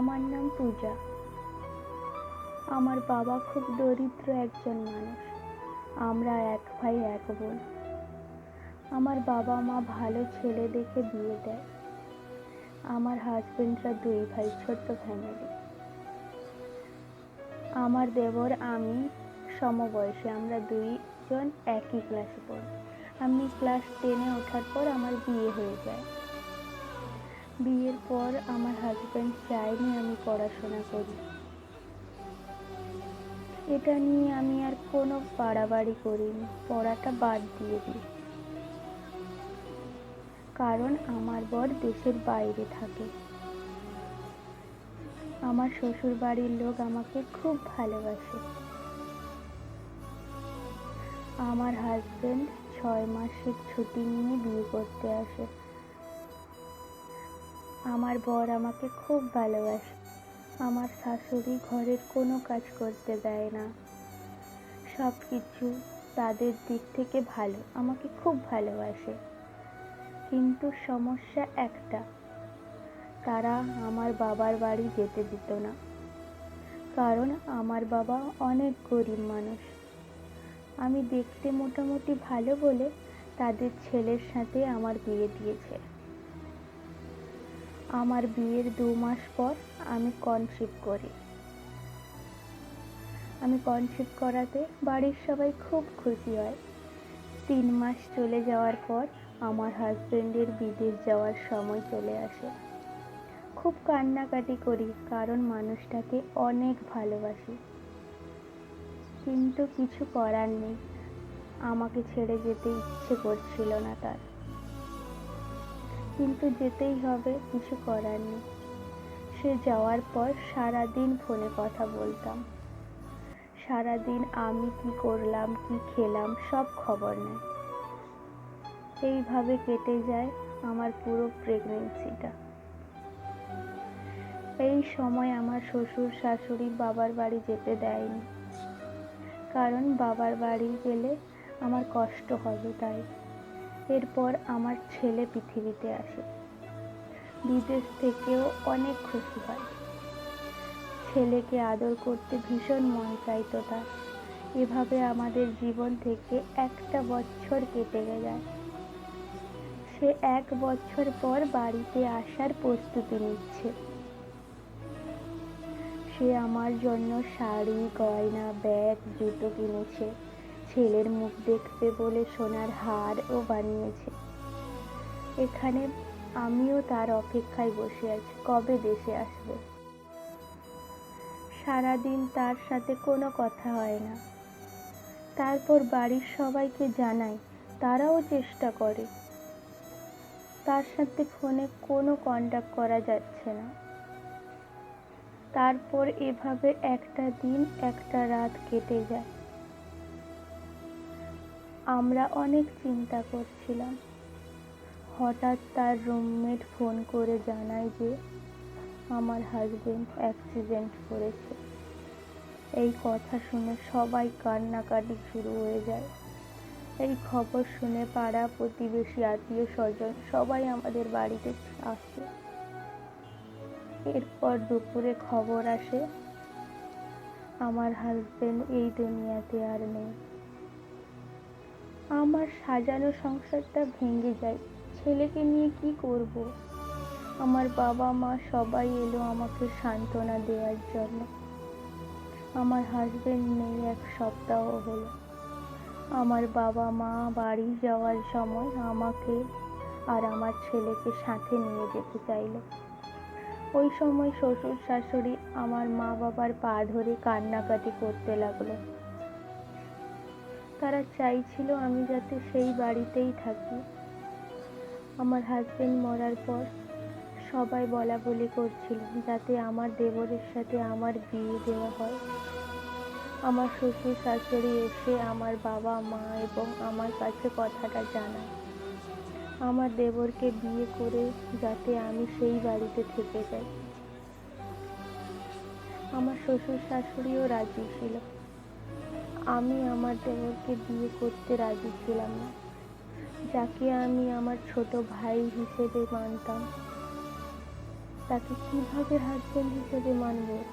আমার নাম পূজা। আমার বাবা খুব দরিদ্র একজন মানুষ। আমরা এক ভাই এক বোন। আমার বাবা মা ভালো ছেলে দেখে বিয়ে দেয়। আমার হাজবেন্ডরা দুই ভাই, ছোট্ট ফ্যামিলি। আমার দেবর আমি সমবয়সী, আমরা দুইজন একই ক্লাসে পড়ি। আমি ক্লাস 10-এ ওঠার পর আমার বিয়ে হয়ে যায়। বিয়ের পর আমার হাজবেন্ড চায়নি আমি পড়াশোনা করি। এটা নিয়ে আমি আর কোনো বাড়াবাড়ি করিনি, পড়াটা বাদ দিয়ে দিই। কারণ আমার বর দেশের বাইরে থাকে। আমার শ্বশুর বাড়ির লোক আমাকে খুব ভালোবাসে। আমার হাজবেন্ড 6 মাসের ছুটি নিয়ে বিয়ে করতে আসে। আমার বর আমাকে খুব ভালোবাসে। আমার শাশুড়ি ঘরের কোনো কাজ করতে দেয় না। সব কিছু তাদের দিক থেকে ভালো, আমাকে খুব ভালোবাসে। কিন্তু সমস্যা একটা, তারা আমার বাবার বাড়ি যেতে দিত না। কারণ আমার বাবা অনেক গরিব মানুষ। আমি দেখতে মোটামুটি ভালো বলে তাদের ছেলের সাথে আমার বিয়ে দিয়েছে। আমার বিয়ের 2 মাস পর আমি কনসিভ করি। আমি কনসিভ করাতে বাড়ির সবাই খুব খুশি হয়। 3 মাস চলে যাওয়ার পর আমার হাজবেন্ডের বিদেশ যাওয়ার সময় চলে আসে। খুব কান্নাকাটি করি, কারণ মানুষটাকে অনেক ভালোবাসি। কিন্তু কিছু করার নেই, আমাকে ছেড়ে যেতে ইচ্ছে করছিল না তার। কিন্তু যেতেই হবে, কিছু করার নেই। সে যাওয়ার পর সারাদিন ফোনে কথা বলতাম। সারাদিন আমি কি করলাম, কি খেলাম, সব খবর নেয়। এইভাবে কেটে যায় আমার পুরো প্রেগনেন্সিটা। এই সময় আমার শ্বশুর শাশুড়ি বাবার বাড়ি যেতে দেয়নি। কারণ বাবার বাড়ি গেলে আমার কষ্ট হবে, তাই। এরপর আমার ছেলে পৃথিবীতে আসে। বিদেশ থেকেও অনেক খুশি হয়। ছেলেকে আদর করতে ভীষণ মন চাইতো তার। এভাবে আমাদের জীবন থেকে 1টা বছর কেটে যায়। সে 1 বছর পর বাড়িতে আসার প্রস্তুতি নিচ্ছে। সে আমার জন্য শাড়ি, গয়না, ব্যাগ, জুতো কিনেছে। ছেলের মুখ দেখতে বলে সোনার হারও বানিয়েছে। এখানে আমিও তার অপেক্ষায় বসে আছি, কবে দেশে আসবে। সারাদিন তার সাথে কোনো কথা হয় না। তারপর বাড়ির সবাইকে জানাই, তারাও চেষ্টা করে। তার সাথে ফোনে কোনো কন্টাক্ট করা যাচ্ছে না। তারপর এভাবে একটা দিন একটা রাত কেটে যায়। আমরা অনেক চিন্তা করছিলাম। হঠাৎ তার রুমমেট ফোন করে জানায় যে আমার হাজবেন্ড অ্যাক্সিডেন্ট করেছে। এই কথা শুনে সবাই কান্নাকাটি শুরু হয়ে যায়। এই খবর শুনে পাড়া প্রতিবেশী, আত্মীয় স্বজন সবাই আমাদের বাড়িতে আসে। এরপর দুপুরে খবর আসে আমার হাজবেন্ড এই দুনিয়াতে আর নেই। আমার সাজানো সংসারটা ভেঙে যায়। ছেলেকে নিয়ে কি করব? আমার বাবা মা সবাই এলো আমাকে সান্ত্বনা দেওয়ার জন্য। আমার হাজবেন্ড নেই 1 সপ্তাহ হলো। আমার বাবা মা বাড়ি যাওয়ার সময় আমাকে আর আমার ছেলেকে সাথে নিয়ে যেতে চাইল। ওই সময় শ্বশুর শাশুড়ি আমার মা বাবার পা ধরে কান্নাকাটি করতে লাগলো। তারা চাইছিল আমি যাতে সেই বাড়িতেই থাকি। আমার হাজবেন্ড মরার পর সবাই বলাবলি করছিল যাতে আমার দেবরের সাথে আমার বিয়ে দেওয়া হয়। আমার শ্বশুর শাশুড়ি এসে আমার বাবা মা এবং আমার কাছে কথাটা জানায়। আমার দেবরকে বিয়ে করে যাতে আমি সেই বাড়িতে থেকে যাই। আমার শ্বশুর শাশুড়িও রাজি ছিল। আমি আমার দেবরকে বিয়ে করতে রাজি ছিলাম না, যাকে আমি আমার ছোট ভাই হিসেবে মানতাম। তাকে কিভাবে হাজবেন্ড হিসেবে মানব?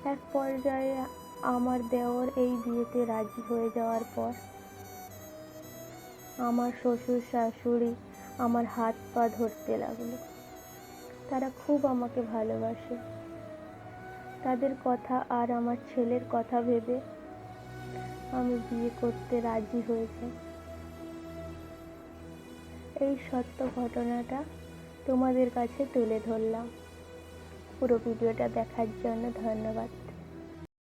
এক পর্যায়ে আমার দেওর এই বিয়েতে রাজি হয়ে যাওয়ার পর আমার শ্বশুর শাশুড়ি আমার হাত পা ধরতে লাগলো। তারা খুব আমাকে ভালোবাসে। তাদের কথা আর আমার ছেলের কথা ভেবে আমি বিয়ে করতে রাজি হয়ে যাই। এই সত্য ঘটনাটা তোমাদের কাছে তুলে ধরলাম। পুরো ভিডিওটা দেখার জন্য ধন্যবাদ।